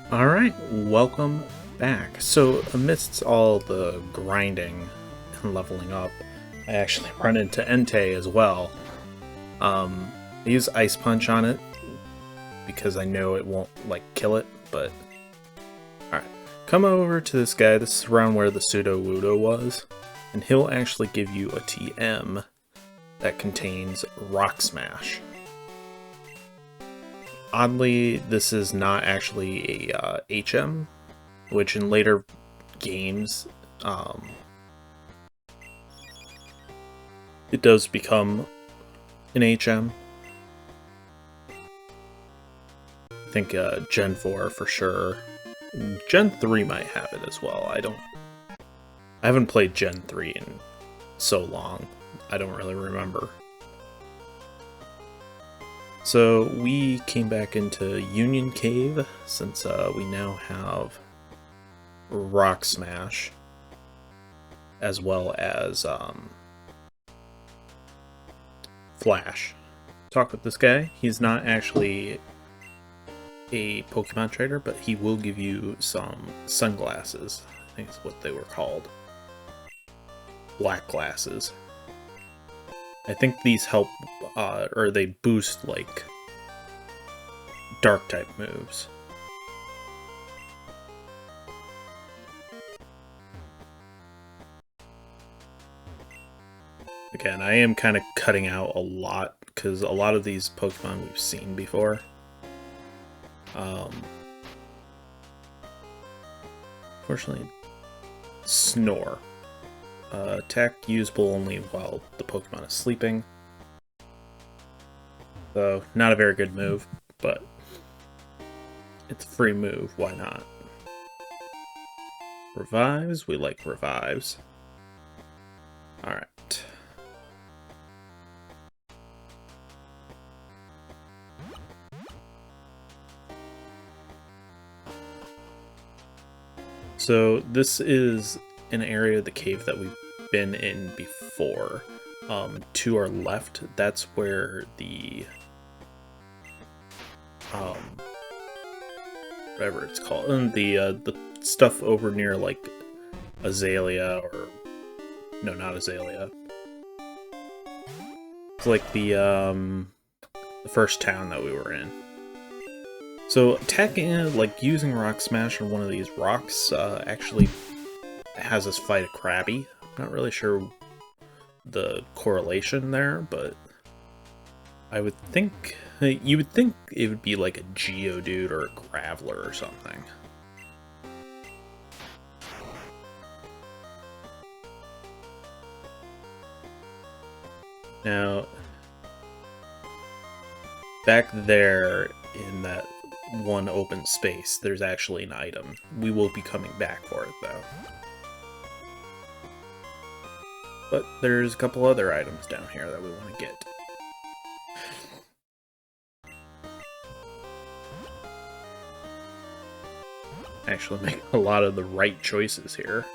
Alright, welcome back. So, amidst all the grinding and leveling up, I actually run into Entei as well. I use Ice Punch on it because I know it won't, kill it, but... Alright, come over to this guy. This is around where the Pseudo-Wudo was, and he'll actually give you a TM that contains Rock Smash. Oddly, this is not actually a HM, which in later games, it does become an HM. I think Gen 4 for sure. Gen 3 might have it as well. I haven't played Gen 3 in so long. I don't really remember. So we came back into Union Cave since we now have Rock Smash as well as Flash. Talk with this guy. He's not actually a Pokemon trader, but he will give you some sunglasses. I think that's what they were called. Black glasses. I think these help, or they boost, Dark-type moves. Again, I am kind of cutting out a lot, because a lot of these Pokemon we've seen before. Fortunately, Snore. Attack usable only while the Pokemon is sleeping. So, not a very good move, but it's a free move, why not? Revives, we like revives. Alright. So, this is an area of the cave that we've been in before. To our left, that's where the whatever it's called, the stuff over near Azalea, or no, not Azalea. It's like the first town that we were in. So attacking it, using Rock Smash on one of these rocks, actually has us fight a Krabby. I'm not really sure the correlation there, but I would think you would think it would be like a Geodude or a Graveler or something. Now, back there in that one open space, there's actually an item. We will be coming back for it, though. But there's a couple other items down here that we want to get. Actually make a lot of the right choices here.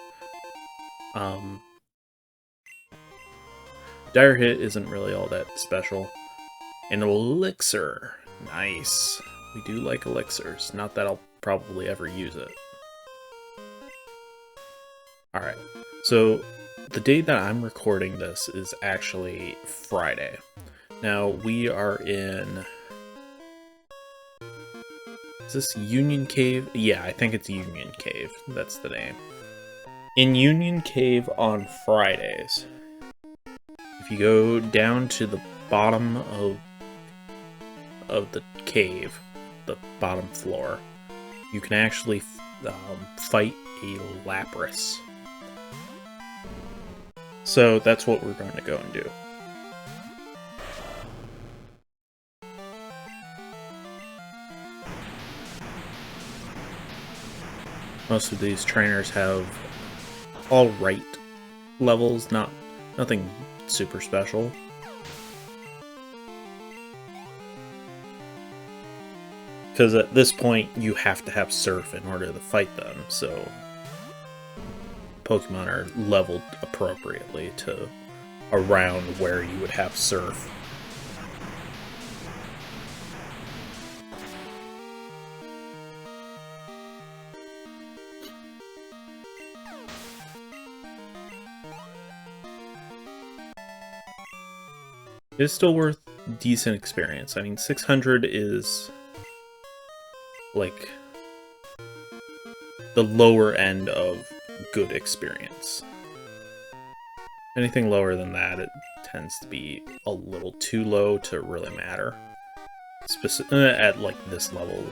Dire Hit isn't really all that special. An Elixir. Nice. We do like elixirs. Not that I'll probably ever use it. Alright, so the day that I'm recording this is actually Friday. Now, we are in... Is this Union Cave? Yeah, I think it's Union Cave. That's the name. In Union Cave on Fridays, if you go down to the bottom of the cave, the bottom floor, you can actually fight a Lapras. So that's what we're going to go and do. Most of these trainers have all right levels, nothing super special. Because at this point, you have to have Surf in order to fight them, so Pokemon are leveled appropriately to around where you would have Surf. It's still worth decent experience. I mean, 600 is like the lower end of good experience. Anything lower than that, it tends to be a little too low to really matter. At like this level.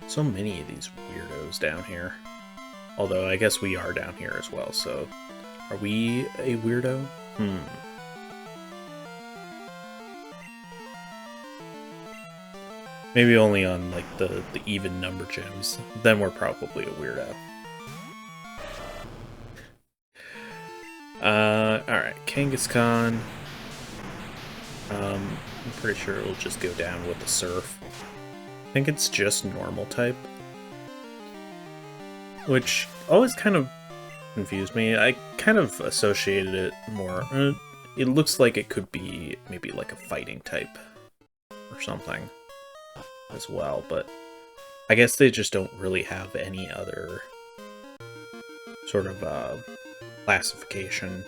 So many of these weirdos down here. Although I guess we are down here as well, so are we a weirdo? Maybe only on like the even number gyms. Then we're probably a weirdo. Alright, Kangaskhan. I'm pretty sure it'll just go down with the Surf. I think it's just normal type. Which always kind of confused me. I kind of associated it more. It looks like it could be maybe like a fighting type or something as well, but I guess they just don't really have any other sort of classification.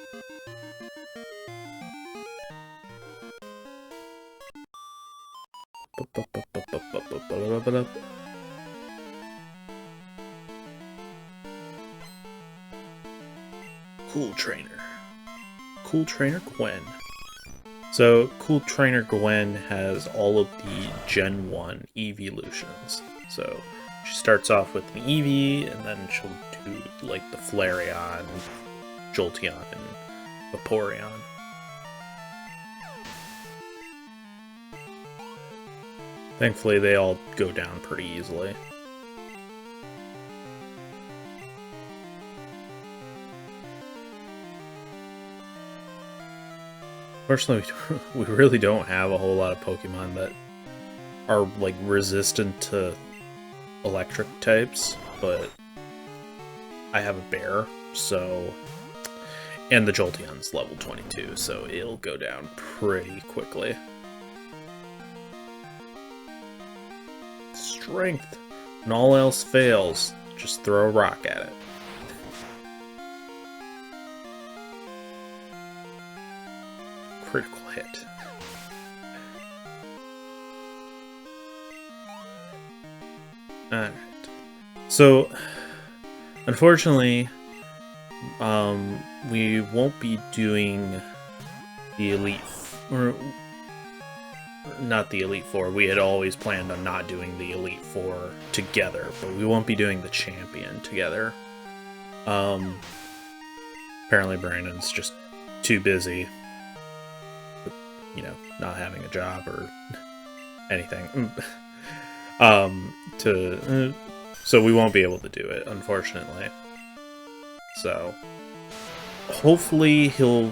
Cool Trainer. Cool Trainer Gwen. So, Cool Trainer Gwen has all of the Gen 1 evolutions. So, she starts off with an Eevee, and then she'll do, like, the Flareon, Jolteon, and Vaporeon. Thankfully, they all go down pretty easily. Fortunately, we really don't have a whole lot of Pokemon that are, like, resistant to electric types, but I have a bear, so... And the Jolteon's level 22, so it'll go down pretty quickly. Strength. When all else fails, just throw a rock at it. Critical hit. Alright. So, unfortunately, we won't be doing the Elite... Or, not the Elite Four. We had always planned on not doing the Elite Four together, but we won't be doing the Champion together. Apparently Brandon's just too busy, you know, not having a job or anything. So we won't be able to do it, unfortunately. So hopefully he'll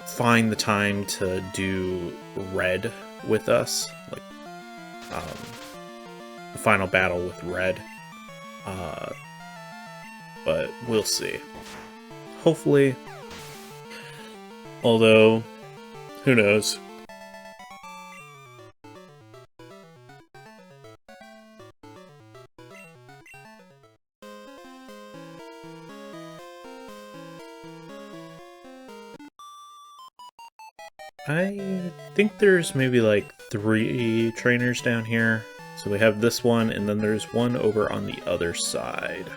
find the time to do Red with us, like the final battle with Red. But we'll see. Hopefully. Although, who knows? I think there's maybe like 3 trainers down here. So we have this one, and then there's one over on the other side.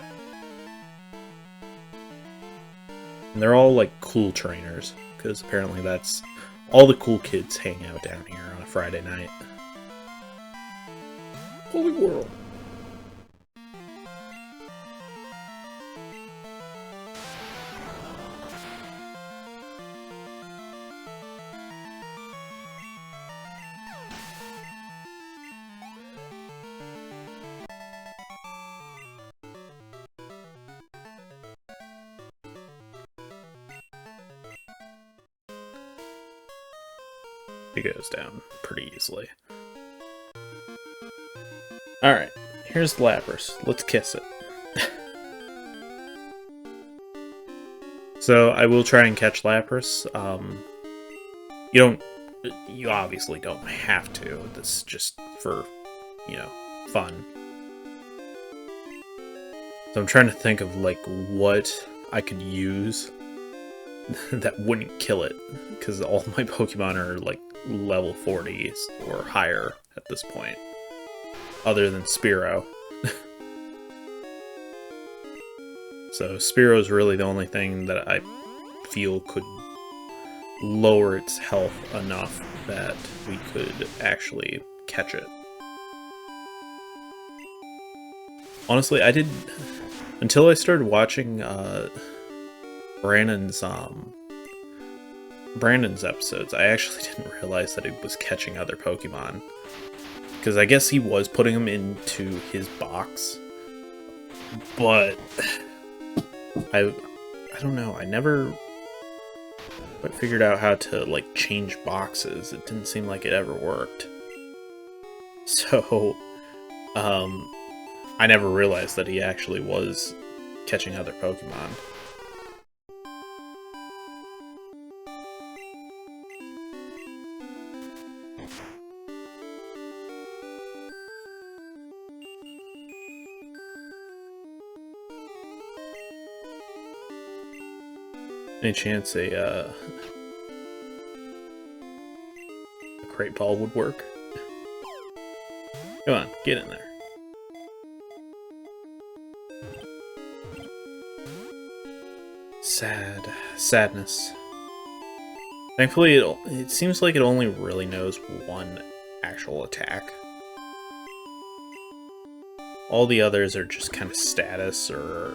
And they're all like cool trainers, because apparently that's all the cool kids hang out down here on a Friday night. Holy world. It goes down pretty easily. Alright, here's the Lapras. Let's kiss it. So, I will try and catch Lapras. You obviously don't have to. This is just for, you know, fun. So I'm trying to think of, like, what I could use that wouldn't kill it, because all my Pokemon are like level 40s or higher at this point, other than Spearow. So Spearow is really the only thing that I feel could lower its health enough that we could actually catch it. Honestly, I didn't... Until I started watching Brandon's episodes, I actually didn't realize that he was catching other Pokemon. Because I guess he was putting them into his box. But... I don't know, I never quite figured out how to, like, change boxes. It didn't seem like it ever worked. So, I never realized that he actually was catching other Pokemon. Any chance a crate ball would work? Come on, get in there. Sadness. Thankfully, it seems like it only really knows one actual attack. All the others are just kind of status or,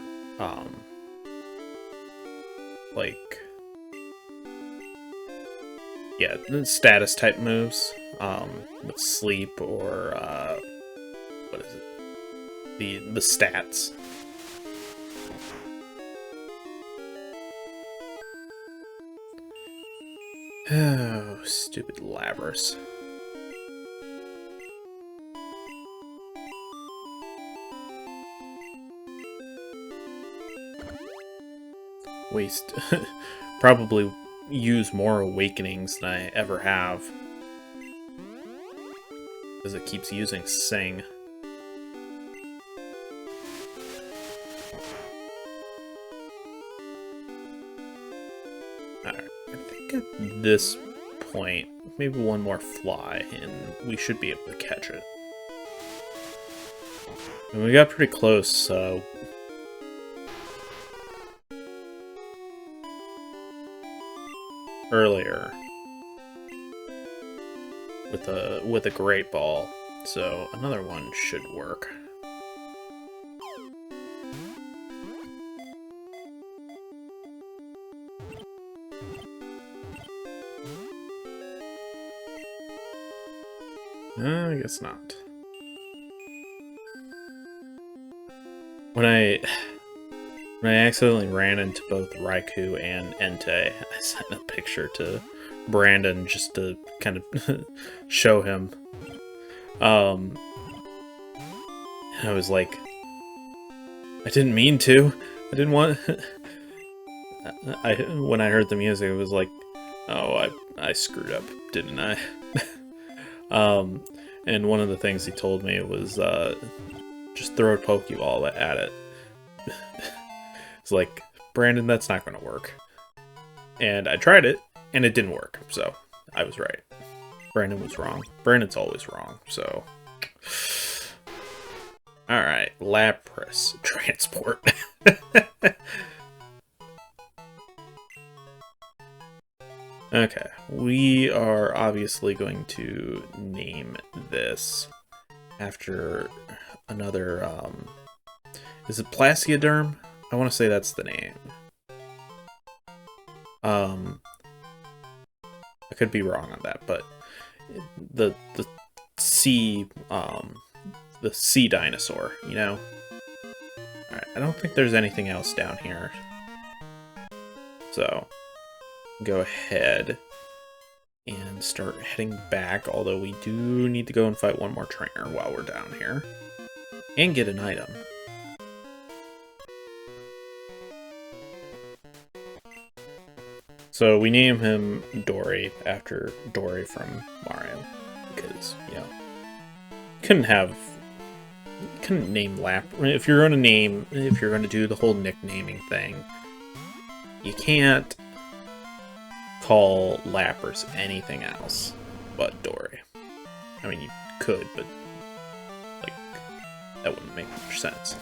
like, yeah, status type moves, with sleep or, what is it? The stats. Oh, stupid Lapras. Waste. Probably use more awakenings than I ever have. Because it keeps using Sing. Alright, I think at this point, maybe one more fly, and we should be able to catch it. And we got pretty close, so... earlier with a great ball, so another one should work. I guess not. When I accidentally ran into both Raikou and Entei, I sent a picture to Brandon just to kind of show him. I was like, I didn't mean to. I didn't want... when I heard the music, it was like, oh, I screwed up, didn't I? And one of the things he told me was, just throw a Pokeball at it. It's like, Brandon, that's not going to work. And I tried it, and it didn't work, so I was right. Brandon was wrong. Brandon's always wrong, so... Alright, Lapras. Transport. Okay, we are obviously going to name this after another, is it Placiaderm? I want to say that's the name. I could be wrong on that, but the sea dinosaur, you know? Alright, I don't think there's anything else down here. So, go ahead and start heading back, although we do need to go and fight one more trainer while we're down here. And get an item. So we name him Dory after Dory from Mario, because, you know, couldn't name if you're gonna do the whole nicknaming thing, you can't call Lapras anything else but Dory. I mean, you could, but like that wouldn't make much sense.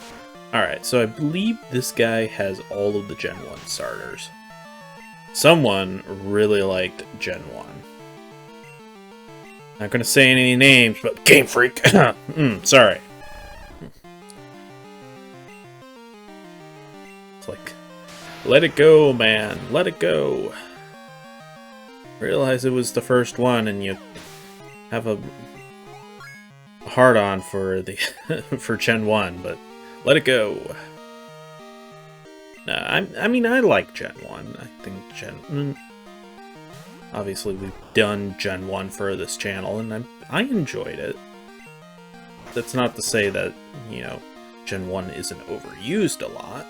Alright, so I believe this guy has all of the Gen 1 starters. Someone really liked Gen 1. Not gonna say any names, but Game Freak! Sorry. It's like, let it go, man. Let it go. Realize it was the first one, and you have a hard-on for the for Gen 1, but let it go. No, I mean, I like Gen 1. I think obviously, we've done Gen 1 for this channel, and I enjoyed it. That's not to say that, you know, Gen 1 isn't overused a lot.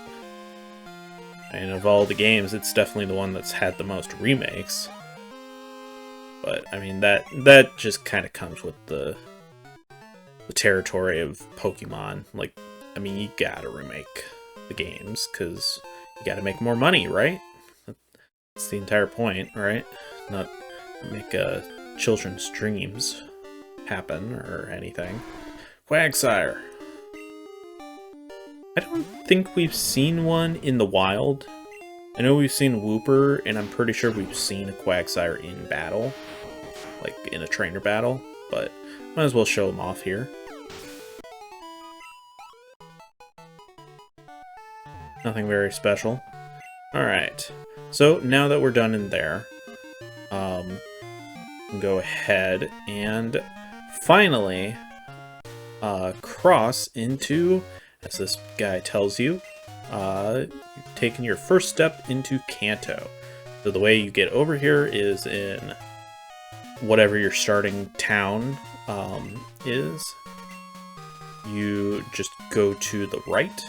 And of all the games, it's definitely the one that's had the most remakes. But, I mean, that just kind of comes with the territory of Pokemon. Like, I mean, you gotta remake the games, because you gotta make more money, right? That's the entire point, right? Not make children's dreams happen or anything. Quagsire. I don't think we've seen one in the wild. I know we've seen Wooper, and I'm pretty sure we've seen a Quagsire in battle. Like, in a trainer battle, but might as well show them off here. Nothing very special. Alright, so now that we're done in there, go ahead and finally cross into, as this guy tells you, taking your first step into Kanto. So the way you get over here is in whatever your starting town is. You just go to the right,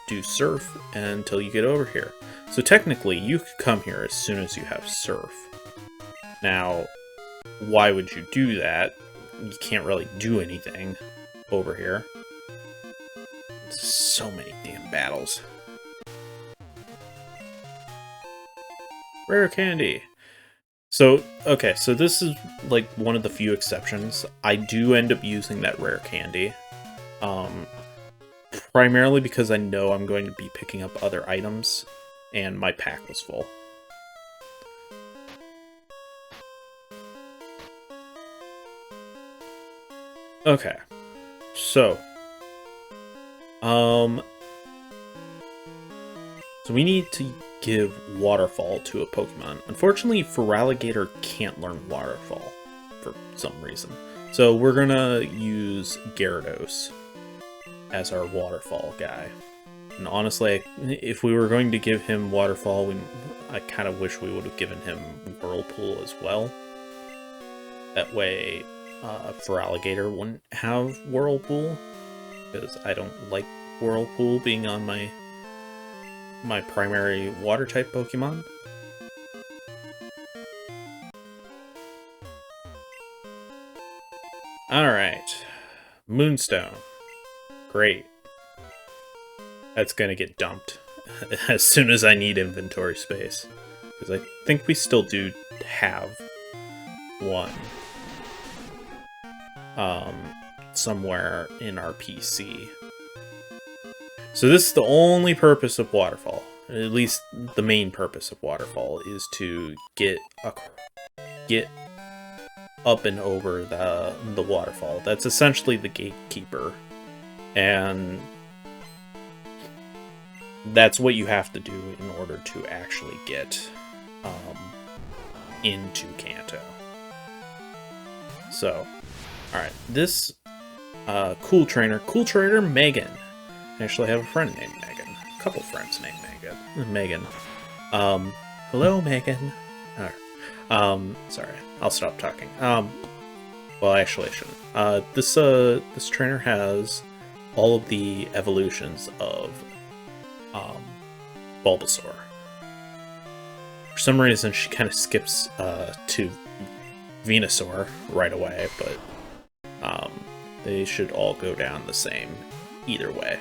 do Surf until you get over here. So technically, you could come here as soon as you have Surf. Now, why would you do that? You can't really do anything over here. So many damn battles. Rare candy. So, okay, so this is like one of the few exceptions. I do end up using that rare candy. Primarily because I know I'm going to be picking up other items, and my pack was full. Okay, so we need to give Waterfall to a Pokemon. Unfortunately, Feraligatr can't learn Waterfall for some reason. So we're gonna use Gyarados as our Waterfall guy. And honestly, if we were going to give him Waterfall, I kind of wish we would have given him Whirlpool as well. That way, Feraligatr wouldn't have Whirlpool, because I don't like Whirlpool being on my primary Water-type Pokemon. Alright. Moonstone. Great. That's gonna get dumped as soon as I need inventory space. Because I think we still do have one. Somewhere in our PC. So this is the only purpose of Waterfall. At least the main purpose of Waterfall is to get up and over the waterfall. That's essentially the gatekeeper. And that's what you have to do in order to actually get into Kanto. So, alright, this cool trainer Megan. I actually have a friend named Megan. A couple friends named Megan. Hello, Megan. Sorry, I'll stop talking. Well, actually, I shouldn't. This trainer has all of the evolutions of Bulbasaur. For some reason, she kind of skips to Venusaur right away, but they should all go down the same either way.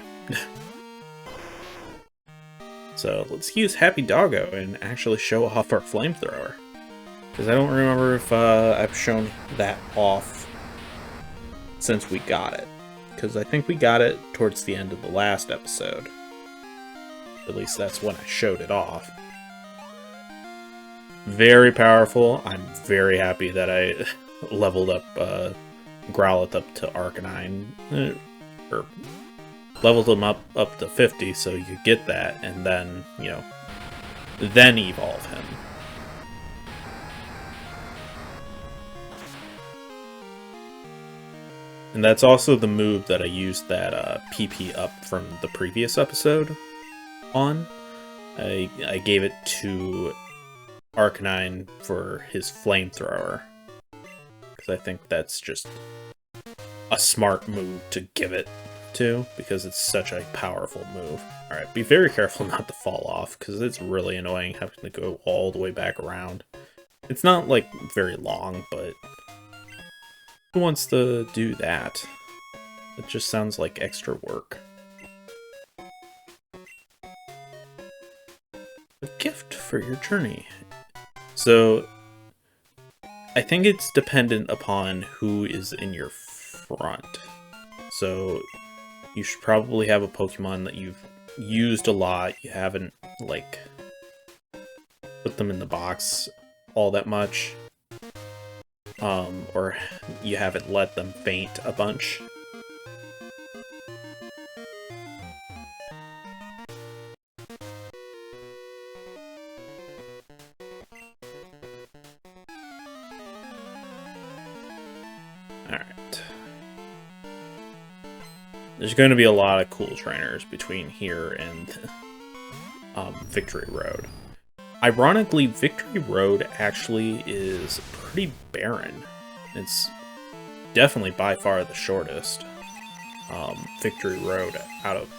So let's use Happy Doggo and actually show off our flamethrower. Because I don't remember if I've shown that off since we got it. Because I think we got it towards the end of the last episode. At least that's when I showed it off. Very powerful. I'm very happy that I leveled up Growlithe up to Arcanine. Or leveled him up to 50 so you could get that, and then, you know, then evolve him. And that's also the move that I used that PP up from the previous episode on. I gave it to Arcanine for his flamethrower. Because I think that's just a smart move to give it to, because it's such a powerful move. Alright, be very careful not to fall off, because it's really annoying having to go all the way back around. It's not, like, very long, but who wants to do that? It just sounds like extra work. A gift for your journey. So, I think it's dependent upon who is in your front. So, you should probably have a Pokemon that you've used a lot. You haven't, like, put them in the box all that much. Or you haven't let them faint a bunch. Alright. There's going to be a lot of cool trainers between here and Victory Road. Ironically, Victory Road actually is pretty barren. It's definitely by far the shortest Victory Road out of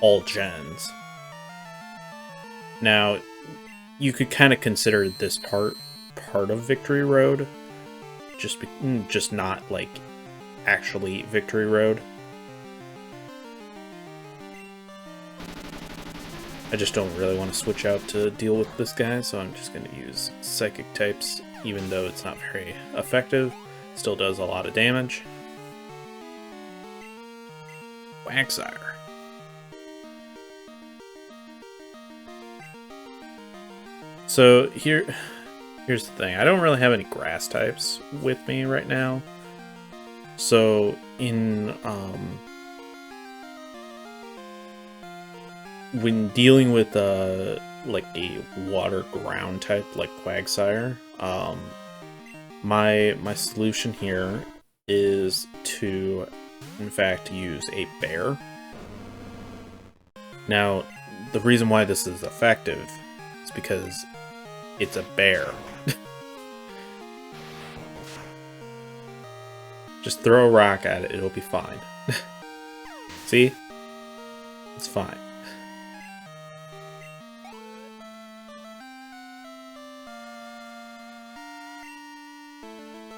all gens. Now, you could kind of consider this part of Victory Road, just not like actually Victory Road. I just don't really want to switch out to deal with this guy, so I'm just going to use Psychic types, even though it's not very effective. It still does a lot of damage. Quagsire. So here's the thing. I don't really have any grass types with me right now. So in when dealing with like a water ground type like Quagsire, my solution here is to in fact use a bear. Now, the reason why this is effective is because it's a bear. Just throw a rock at it, it'll be fine. See? It's fine.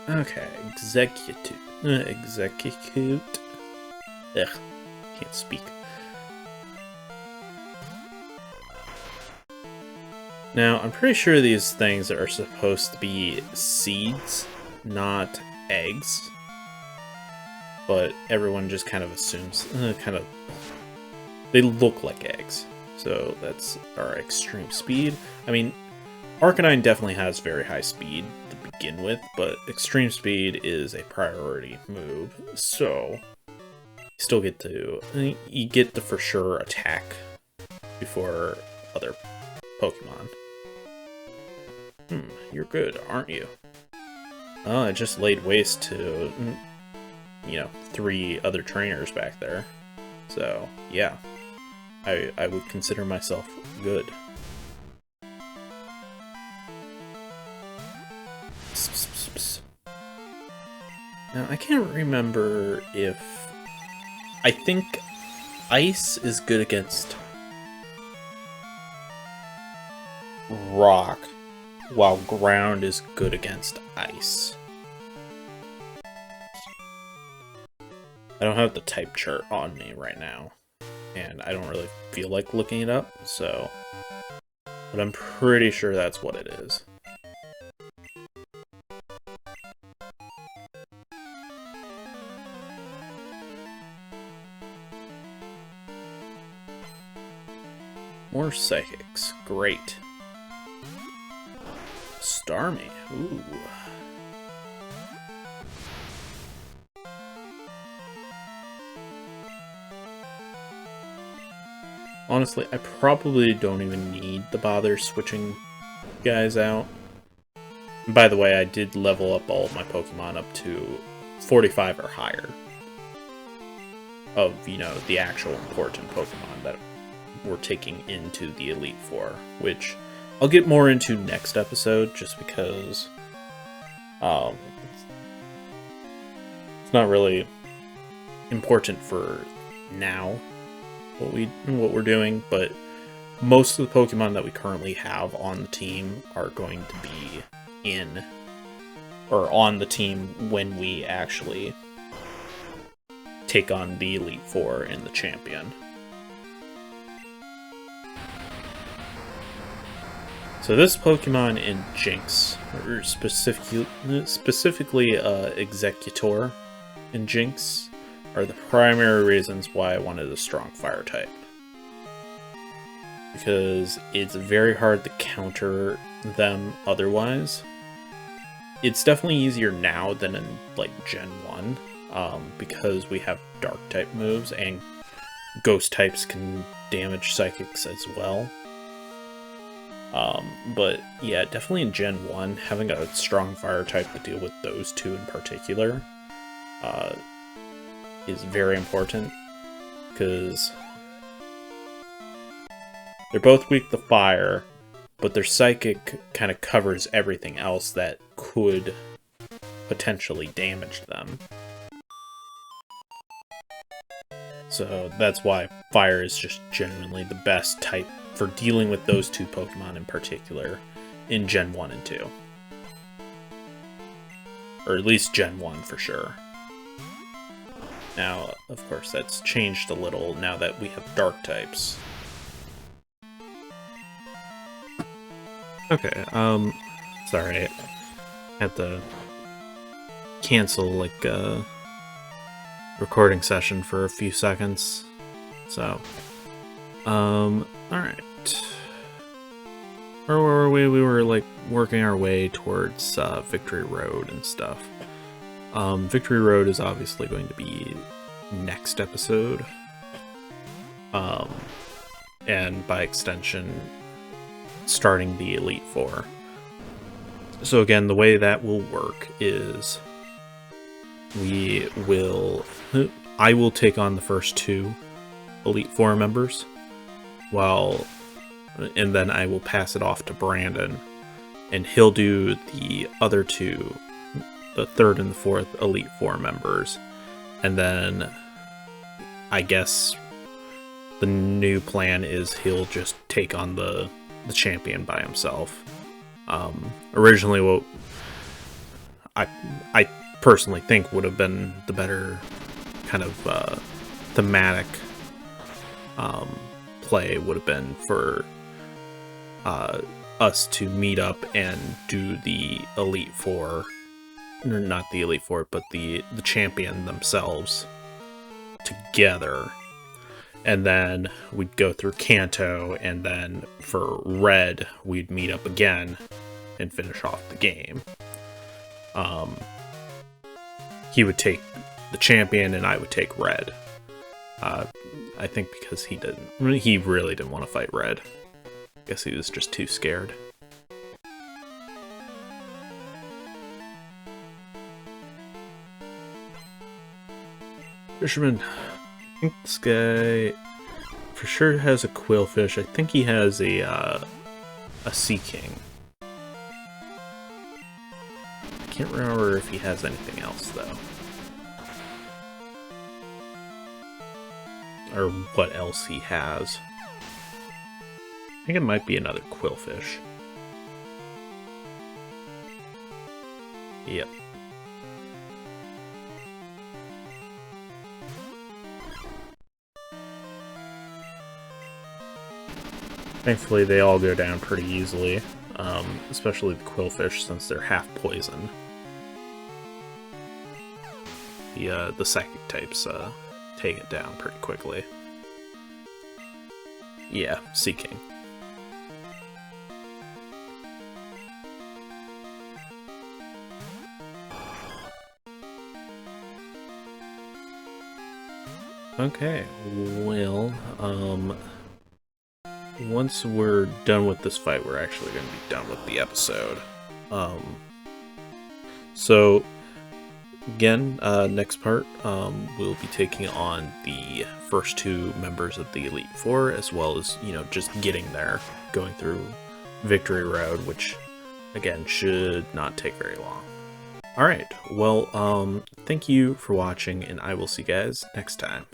Okay, execute. Execute. Ugh, can't speak. Now, I'm pretty sure these things are supposed to be seeds, not eggs. But everyone just kind of assumes, they look like eggs. So that's our extreme speed. I mean, Arcanine definitely has very high speed to begin with, but extreme speed is a priority move. So you get to for sure attack before other Pokemon. You're good, aren't you? Oh, I just laid waste to, 3 other trainers back there. So, yeah. I would consider myself good. Now, I can't remember if... I think ice is good against rock, while ground is good against ice. I don't have the type chart on me right now, and I don't really feel like looking it up, so... But I'm pretty sure that's what it is. More psychics. Great. Starmie. Ooh. Honestly, I probably don't even need to bother switching guys out. And by the way, I did level up all of my Pokemon up to 45 or higher. Of, you know, the actual important Pokemon that we're taking into the Elite Four, which I'll get more into next episode, just because it's not really important for now what we're doing, but most of the Pokemon that we currently have on the team are going to be on the team when we actually take on the Elite Four and the champion. So this Pokemon in Jinx, or specifically Executor in Jinx, are the primary reasons why I wanted a strong fire type. Because it's very hard to counter them otherwise. It's definitely easier now than in, like, Gen 1, because we have dark type moves, and ghost types can damage psychics as well. But yeah, definitely in Gen 1, having a strong fire type to deal with those two in particular, is very important, because they're both weak to fire, but their psychic kind of covers everything else that could potentially damage them. So that's why fire is just genuinely the best type for dealing with those two Pokemon in particular in Gen 1 and 2. Or at least Gen 1 for sure. Now, of course, that's changed a little now that we have dark types. Okay, sorry, I had to cancel, like, recording session for a few seconds, so, alright. Where were we? We were, like, working our way towards, Victory Road and stuff. Victory Road is obviously going to be next episode. And by extension, starting the Elite Four. So again, the way that will work is I will take on the first two Elite Four members, and then I will pass it off to Brandon, and he'll do the other two, the third and the fourth Elite Four members, and then I guess the new plan is he'll just take on the champion by himself. Originally, what I personally think would have been the better kind of thematic play would have been for us to meet up and do the Elite Four, or not the Elite Four, but the champion themselves together. And then we'd go through Kanto, and then for Red, we'd meet up again and finish off the game. He would take the champion, and I would take Red. I think because he really didn't want to fight Red. I guess he was just too scared. Fisherman. I think this guy for sure has a Quillfish. I think he has a Sea King. I can't remember if he has anything else, though. Or what else he has. I think it might be another Quillfish. Yep. Thankfully, they all go down pretty easily, especially the Quillfish, since they're half poison. The psychic types take it down pretty quickly. Yeah, Seeking. Okay, well, once we're done with this fight, we're actually going to be done with the episode. So, again, next part, we'll be taking on the first two members of the Elite Four, as well as, just getting there, going through Victory Road, which, again, should not take very long. Alright, well, thank you for watching, and I will see you guys next time.